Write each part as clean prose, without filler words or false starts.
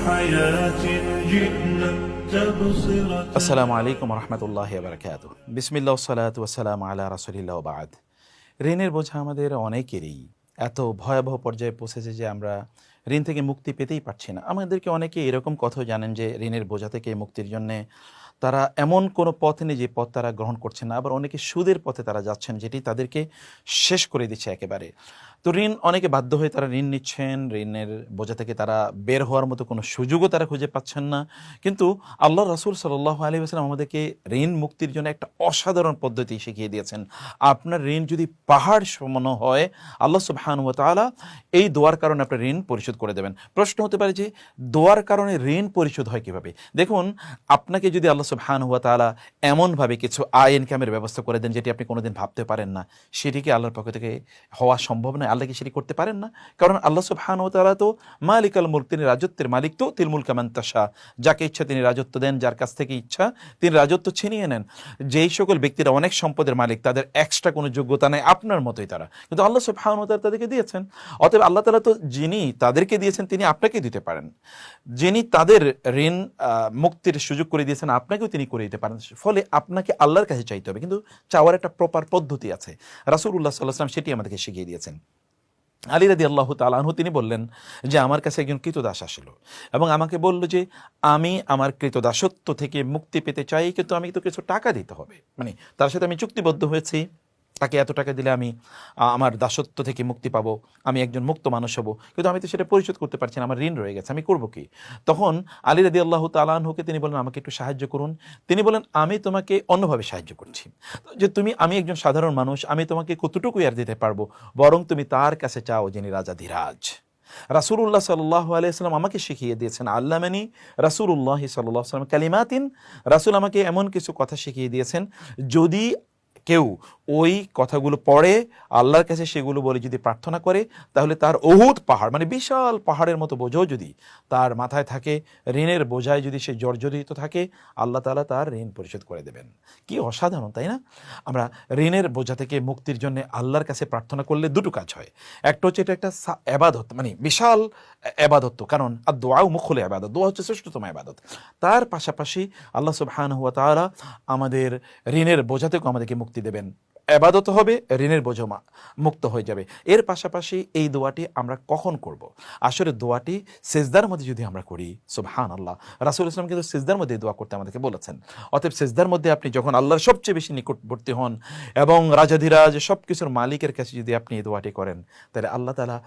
حياة جئنا تبصرة আসসালামু আলাইকুম রহমতুল্লাহি ওয়া বারাকাতুহু। বিসমিল্লাহ ওয়াসসালাতু ওয়াসসালামু আলা রাসূলিল্লাহ ওয়া বা'দ। ঋণের বোঝা আমাদের অনেকেরই এত ভয়াবহ পর্যায়ে পৌঁছেছে যে আমরা ঋণ থেকে মুক্তি পেতেই পারছি না। আমাদেরকে অনেকে এরকম কথাও জানেন যে ঋণের বোঝা থেকে মুক্তির জন্যে তারা এমন কোনো পথ নেই যে পথ তারা গ্রহণ করছেন না। আবার অনেকে সুদের পথে তারা যাচ্ছেন, যেটি তাদেরকে শেষ করে দিচ্ছে একেবারে। তো ঋণ অনেকে বাধ্য হয়ে তারা ঋণ নিচ্ছেন, ঋণের বোঝা থেকে তারা বের হওয়ার মতো কোনো সুযোগও তারা খুঁজে পাচ্ছেন না। কিন্তু আল্লাহ রাসূল সাল্লাল্লাহু আলাইহি ওয়াসাল্লাম আমাদেরকে ঋণ মুক্তির জন্য একটা অসাধারণ পদ্ধতি শিখিয়ে দিয়েছেন। আপনার ঋণ যদি পাহাড় সমান হয়, আল্লাহ সুবহানাহু ওয়া তাআলা এই দোয়ার কারণে আপনার ঋণ পরিশোধ করে দেবেন। প্রশ্ন হতে পারে যে দোয়ার কারণে ঋণ পরিশোধ হয় কিভাবে? দেখুন, আপনাকে যদি আল্লাহ সুবহানাহু ওয়া তাআলা এমনভাবে কিছু আয় ইনকামের ব্যবস্থা করে দেন যেটি আপনি কোনোদিন ভাবতে পারেন না, সেটি কি আল্লাহর পক্ষ থেকে হওয়া সম্ভব নয়? আল্লাহ কি সেটি করতে পারেন না? কারণ আল্লাহ সুবহানাহু ওয়া তাআলা তো মালিকাল মুলক, তিনি রাজত্বের মালিক। তো তিল মুলকা মান তাশা, যাকে ইচ্ছা তিনি রাজত্ব দেন, যার কাছ থেকে ইচ্ছা তিনি রাজত্ব ছিনিয়ে নেন। যেই সকল ব্যক্তিরা অনেক সম্পদের মালিক, তাদের এক্সট্রা কোনো যোগ্যতা নেই, আপনার মতোই তারা, কিন্তু আল্লাহ সুবহানাহু ওয়া তাআলা তাদেরকে দিয়েছেন। অতএব আল্লাহ তাআলা তো যিনি তাদেরকে দিয়েছেন তিনি আপনাকে দিতে পারেন। যিনি তাদের ঋণ মুক্তির সুযোগ করে দিয়েছেন আপনাকেও তিনি করে দিতে পারেন। ফলে আপনাকে আল্লাহর কাছে চাইতে হবে, কিন্তু চাওয়ার একটা প্রপার পদ্ধতি আছে। রাসূলুল্লাহ সাল্লাল্লাহু আলাইহি ওয়াসাল্লাম সেটি আমাদেরকে শিখিয়ে দিয়েছেন। আলী রাদিয়াল্লাহু তাআলা আনহু তিনি বললেন যে আমার কাছে একজন কৃতদাস আসলো এবং আমাকে বলল যে আমি আমার কৃতদাসত্ব থেকে মুক্তি পেতে চাই, কিন্তু আমি তো কিছু টাকা দিতে হবে। মানে তার সাথে আমি চুক্তিবদ্ধ হয়েছি, তাকে এত টাকা দিলে আমি আমার দাসত্ব থেকে মুক্তি পাবো, আমি একজন মুক্ত মানুষ হব, কিন্তু আমি তো সেটা পরিশোধ করতে পারছি না, আমার ঋণ রয়ে গেছে, আমি করব কি? তখন আলী রাদিয়াল্লাহু তাআলা আনহুকে তিনি বললেন আমাকে একটু সাহায্য করুন। তিনি বলেন আমি তোমাকে অন্যভাবে সাহায্য করছি, যে আমি একজন সাধারণ মানুষ, আমি তোমাকে কতটুকু আর দিতে পারবো, বরং তুমি তার কাছে চাও যিনি রাজাধিরাজ। রাসূলুল্লাহ সাল্লাল্লাহু আলাইহি ওয়াসাল্লাম আমাকে শিখিয়ে দিয়েছেন, আল্লামানি রাসূলুল্লাহ সাল্লাল্লাহু আলাইহি ওয়াসাল্লাম কালিমাতিন, রাসূল আমাকে এমন কিছু কথা শিখিয়ে দিয়েছেন, যদি কেউ ওই কথাগুলো পড়ে আল্লাহর কাছে সেগুলো বলে যদি প্রার্থনা করে, তাহলে তার উহুদ পাহাড়, মানে বিশাল পাহাড়ের মতো বোঝাও যদি তার মাথায় থাকে, ঋণের বোঝায় যদি সে জর্জরিত থাকে, আল্লাহ তাআলা তার ঋণ পরিশোধ করে দেবেন। কি অসাধারণ, তাই না? আমরা ঋণের বোঝা থেকে মুক্তির জন্য আল্লাহর কাছে প্রার্থনা করলে দুটো কাজ হয়। একটা হচ্ছে এটা একটা ইবাদত, মানে বিশাল ইবাদত, কারণ আর-দুআ মুখুল ইবাদত, দোয়া হচ্ছে শ্রেষ্ঠতম ইবাদত। তার পাশাপাশি আল্লাহ সুবহানাহু ওয়া তাআলা আমাদের ঋণের বোঝা থেকেও আমাদেরকে মুক্তি দেবেন। ইবাদত হবে, ঋণের বোঝা মুক্ত হয়ে যাবে। এর পাশাপাশি এই দোয়াটি আমরা কখন করব? আসলে দোয়াটি সিজদার মধ্যে যদি আমরা করি, সুবহানাল্লাহ, রাসূল ইসলাম কিন্তু সিজদার মধ্যে দোয়া করতে আমাদেরকে বলেছেন। অতএব সিজদার মধ্যে আপনি যখন আল্লাহর সবচেয়ে বেশি নিকটবর্তী হন এবং রাজাধিরাজ সবকিছুর মালিকের কাছে যদি আপনি এই দোয়াটি করেন, তাহলে আল্লাহ তাআলা,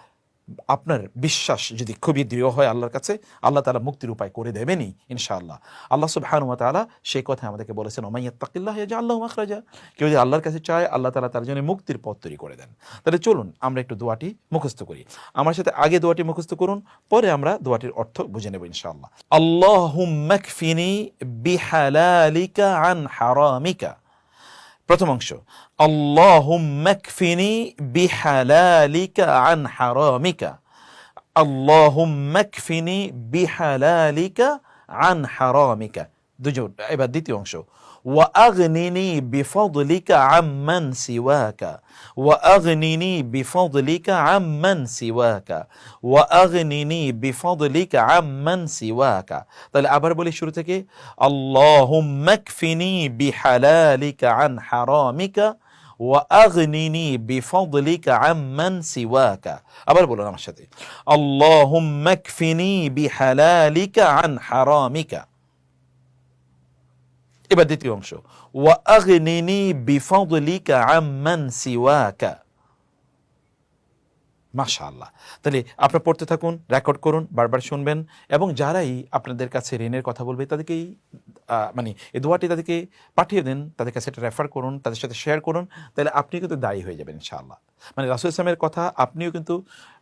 আপনার বিশ্বাস যদি খুবই দৃঢ় হয় আল্লাহর কাছে, আল্লাহ তাআলা মুক্তির উপায় করে দেবেনই ইনশাআল্লাহ। আল্লাহ সুবহানাহু ওয়া তাআলা সেই কথা আমাদেরকে বলেছেন, ওয়া মান ইয়াত্তাকিল্লাহ ইয়াজআল লাহু মাখরাজা, কেউ যদি আল্লাহর কাছে চায় আল্লাহ তাআলা তার জন্য মুক্তির পথ তৈরি করে দেন। তাহলে চলুন আমরা একটু দোয়াটি মুখস্থ করি। আমার সাথে আগে দোয়াটি মুখস্থ করুন, পরে আমরা দোয়াটির অর্থ বুঝে নেব ইনশাআল্লাহ। আল্লাহুম্মা কফিনি বিহালালিকা আন হারামিকা। প্রথম অংশ, আল্লাহুম্মা কফিনি বিহালালিকা আন হারামিকা, আল্লাহুম্মা কফিনি বিহালালিকা আন হারামিকা। দুজন। এবার দ্বিতীয় অংশ, ওয়া আগনিনি বিফদলিকা আম্মান সিওয়াকা, ওয়া আগনিনি বিফদলিকা আম্মান সিওয়াকা, ওয়া আগনিনি বিফদলিকা আম্মান সিওয়াকা। তাহলে আবার বলি শুরু থেকে, আল্লাহুম্মা কফিনি বিহালালিকা আন হারামিকা ওয়া আগনিনি বিফদলিকা আম্মান সিওয়াকা। আবার বলুন আমার সাথে, আল্লাহুম্মা কফিনি বিহালালিকা আন হারামিকা। এবার দ্বিতীয় অংশ, ওয়া আগনিনি বিফদলিকা আম্মান সিওয়াকা। মাশাআল্লাহ। তাহলে আপনারা পড়তে থাকুন, রেকর্ড করুন, বারবার শুনবেন, এবং যারাই আপনাদের কাছে ঋণের কথা বলবে তাদেরকেই মানে এই দোয়াটি তাদেরকে পাঠিয়ে দেন, তাদের কাছে এটা রেফার করুন, তাদের সাথে শেয়ার করুন, তাহলে আপনি কিন্তু দায়ী হয়ে যাবেন ইনশাআল্লাহ। মানে রাসূল ইসলামের কথা আপনিও কিন্তু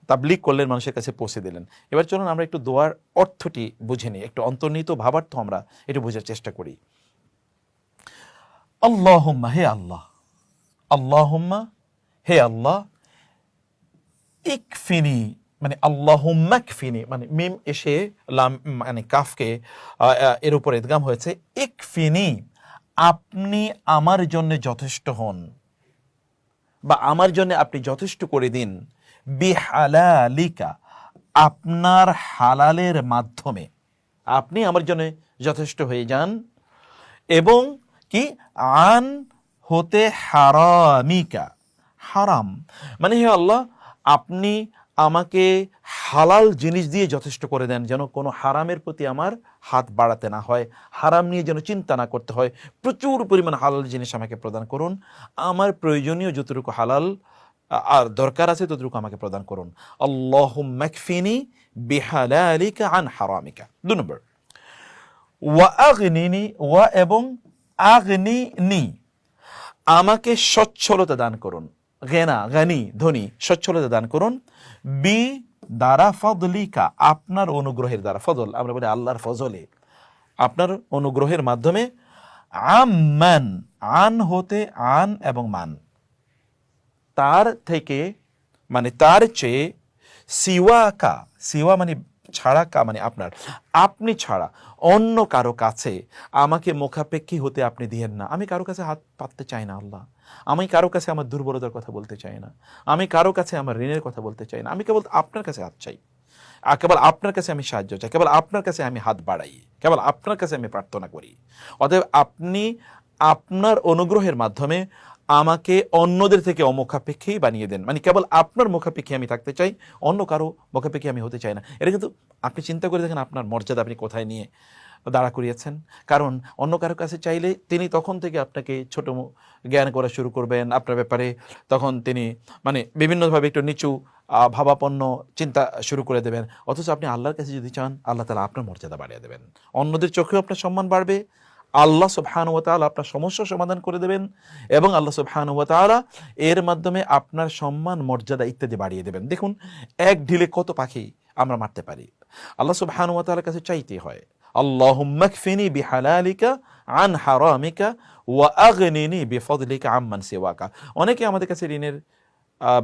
তাবলীগ করলেন, মানুষের কাছে পৌঁছে দিলেন। এবার চলুন আমরা একটু দোয়ার অর্থটি বুঝে নিই, একটু অন্তর্নিহিত ভাবার্থ আমরা একটু বোঝার চেষ্টা করি। আল্লাহুম্মা, হে আল্লাহ, আল্লাহুম্মা, হে আল্লাহ, ইকফিনি, মানে আল্লাহুম্মা কফিনি, মানে মিম এসে লাম মানে কাফকে এর উপর ইদগাম হয়েছে, ইকফিনি, আপনি আমার জন্য যথেষ্ট হন, বা আমার জন্য আপনি যথেষ্ট করে দিন, বিহালালিকা, আপনার হালালের মাধ্যমে, আপনি আমার জন্য যথেষ্ট হয়ে যান। এবং কি আন হতে হারামিকা, হারাম মানে হে আল্লাহ আপনি আমাকে হালাল জিনিস দিয়ে যথেষ্ট করে দেন, যেন কোনো হারামের প্রতি আমার হাত বাড়াতে না হয়, হারাম নিয়ে যেন চিন্তা না করতে হয়। প্রচুর পরিমাণ হালাল জিনিস আমাকে প্রদান করুন, আমার প্রয়োজনীয় যতটুকু হালাল আর দরকার আছে ততটুকু আমাকে প্রদান করুন। আল্লাহুম্মা কফিনি বিহালালিকা আন হারামিকা। 2 নম্বর ওয়া আগনিনি, ওয়া এবং আগনিনি আমাকে সচ্ছলতা দান করুন, গেনা গানি ধনী, সচ্ছলতা দান করুন, বি দ্বারা ফদলিকা আপনার অনুগ্রহের দ্বারা, ফজল আমরা বলি আল্লাহর ফজলে, আপনার অনুগ্রহের মাধ্যমে, আম্মান আন হতে আন এবং মান তার থেকে মানে তার চেয়ে, সিওয়াকা সিওয়া মানে ছাড়া, কা মানে আপনার, আপনি ছাড়া অন্য কারো কাছে আমাকে মুখাপেক্ষী হতে আপনি দিয়েন না। আমি কারো কাছে হাত পাততে চাই না আল্লাহ, আমি কারো কাছে আমার দুর্বলতার কথা বলতে চাই না, আমি কারো কাছে আমার ঋণের কথা বলতে চাই না, আমি কেবল আপনার কাছে হাত চাই, আর কেবল আপনার কাছে আমি সাহায্য চাই, কেবল আপনার কাছে আমি হাত বাড়াই, কেবল আপনার কাছে আমি প্রার্থনা করি। অতএব আপনি আপনার অনুগ্রহের মাধ্যমে আমাকে অন্যদের থেকে অমুখাপেক্ষী বানিয়ে দেন, মানে কেবল আপনার মুখাপেক্ষী আমি থাকতে চাই, অন্য কারো মুখাপেক্ষী আমি হতে চাই না। এটা কিন্তু আপনি চিন্তা করে দেখেন আপনার মর্যাদা আপনি কোথায় নিয়ে দাঁড়া করিয়েছেন। কারণ অন্য কারো কাছে চাইলে তিনি তখন থেকে আপনাকে ছোট জ্ঞান করা শুরু করবেন আপনার ব্যাপারে, তখন তিনি মানে বিভিন্নভাবে একটু নিচু ভাবাপন্ন চিন্তা শুরু করে দেবেন। অথচ আপনি আল্লাহর কাছে যদি চান, আল্লাহ তাআলা আপনার মর্যাদা বাড়িয়ে দেবেন, অন্যদের চোখেও আপনার সম্মান বাড়বে, আল্লাহ সুবহানাহু ওয়া তাআলা আপনার সমস্যার সমাধান করে দেবেন, এবং আল্লাহ সুবহানাহু ওয়া তাআলা এর মাধ্যমে আপনার সম্মান মর্যাদা ইত্যাদি বাড়িয়ে দেবেন। দেখুন এক ঢিলে কত পাখি আমরা মারতে পারি। আল্লাহ সুবহানাহু ওয়া তাআলার কাছে চাইতে হয়, আল্লাহুম্মা কফিনি বিহালালিকা আন হারামিকা ওয়া আগনিনি বিফদলিকা আম্মান সিওয়াকা। অনেকে আমাদের কাছে ঋণের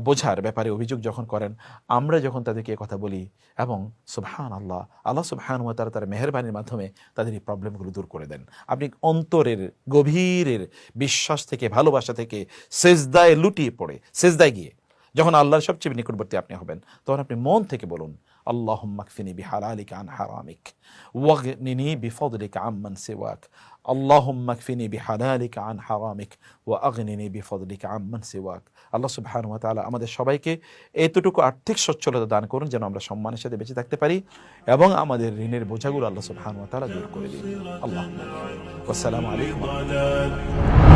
বোঝার ব্যাপারে অভিযোগ যখন করেন, আমরা যখন তাদেরকে কথা বলি, এবং সুবহানাল্লাহ আল্লাহ সুবহানাহু ওয়া তাআলা তার মেহেরবানির মাধ্যমে তাদের এই প্রবলেমগুলো দূর করে দেন। আপনি অন্তরের গভীরের বিশ্বাস থেকে, ভালোবাসা থেকে সেজদায় লুটিয়ে পড়ে, সেজদায় গিয়ে যখন আল্লাহর সবচেয়ে নিকটবর্তী আপনি হবেন, তখন আপনি মন থেকে বলুন, আল্লাহুম্মা কফিনি বিহালালিকা আন হারামিক ওয়াগনিনি বিফদলিকা আম্মান সিওয়াক, আল্লাহুম্মা কফিনি বিহালালিকা আন হারামিক ওয়া আগনিনি বিফদলিকা আম্মান সিওয়াক। আল্লাহ সুবহানাহু ওয়া তাআলা আমাদের সবাইকে এতটুকু আর্থিক সচ্ছলতা দান করুন যেন আমরা সম্মানের সাথে বেঁচে থাকতে পারি, এবং আমাদের ঋণের বোঝাগুলো আল্লাহ সুবহানাহু ওয়া তাআলা দূর করে দিন। আল্লাহ, আসসালামু আলাইকুম।